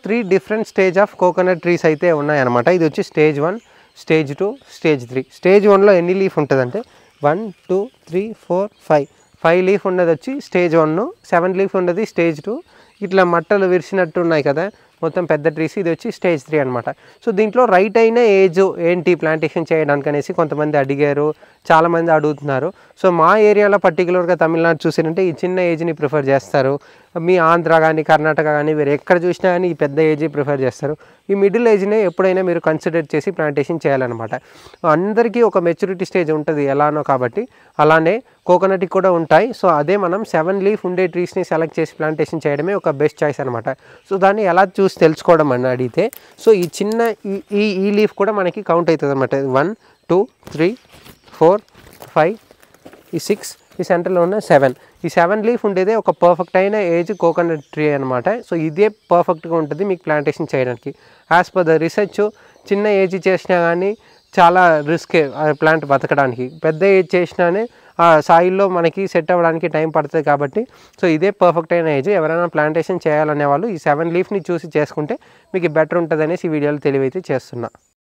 3 different stage of coconut trees అయితే ఉన్నాయన్నమాట. ఇది వచ్చి స్టేజ్ 1, స్టేజ్ 2, స్టేజ్ 3. స్టేజ్ 1లో ఎన్ని లీఫ్ ఉంటుందంటే 1 2 3 4 5 లీఫ్ ఉన్నది వచ్చి స్టేజ్ 1, 7 లీఫ్ ఉన్నది స్టేజ్ 2. ఇట్లా మట్టలు విరిసినట్టు ఉన్నాయి కదా మొత్తం పెద్ద ట్రీస్, ఇది వచ్చి స్టేజ్ 3 అనమాట. సో దీంట్లో రైట్ అయిన ఏజ్ ఏంటి ప్లాంటేషన్ చేయడానికి అనేసి కొంతమంది అడిగారు, చాలామంది అడుగుతున్నారు. సో మా ఏరియాలో పర్టికులర్గా తమిళనాడు చూసినంటే ఈ చిన్న ఏజ్ని ప్రిఫర్ చేస్తారు. మీ ఆంధ్ర కానీ కర్ణాటక కానీ వేరే ఎక్కడ చూసినా కానీ ఈ పెద్ద ఏజ్ ప్రిఫర్ చేస్తారు. ఈ మిడిల్ ఏజ్నే ఎప్పుడైనా మీరు కన్సిడర్ చేసి ప్లాంటేషన్ చేయాలన్నమాట. అందరికీ ఒక మెచ్యూరిటీ స్టేజ్ ఉంటుంది ఎలానో, కాబట్టి అలానే కోకోనట్కి కూడా ఉంటాయి. సో అదే మనం 7 లీఫ్ ఉండే ట్రీస్ని సెలెక్ట్ చేసి ప్లాంటేషన్ చేయడమే ఒక బెస్ట్ చాయిస్ అనమాట. సో దాన్ని ఎలా చూసి తెలుసుకోవడం అని అడిగితే, సో ఈ చిన్న ఈ లీఫ్ కూడా మనకి కౌంట్ అవుతుంది అనమాట. 1 2 3 4 5 ఈ 6, ఈ సెంటర్లో ఉన్న 7, ఈ 7 లీఫ్ ఉండేదే ఒక పర్ఫెక్ట్ అయిన ఏజ్ కోకోనట్ ట్రీ అనమాట. సో ఇదే పర్ఫెక్ట్గా ఉంటుంది మీకు ప్లాంటేషన్ చేయడానికి. యాజ్ పర్ ద రీసెర్చ్ చిన్న ఏజ్ చేసినా కానీ చాలా రిస్కే ప్లాంట్ బతకడానికి, పెద్ద ఏజ్ చేసినానే ఆ సాయిల్లో మనకి సెట్ అవ్వడానికి టైం పడుతుంది. కాబట్టి సో ఇదే పర్ఫెక్ట్ అయిన ఏజ్. ఎవరైనా ప్లాంటేషన్ చేయాలనే వాళ్ళు ఈ 7 లీఫ్ని చూసి చేసుకుంటే మీకు బెటర్ ఉంటుంది అనేసి ఈ వీడియోలో తెలివైతే చేస్తున్నా.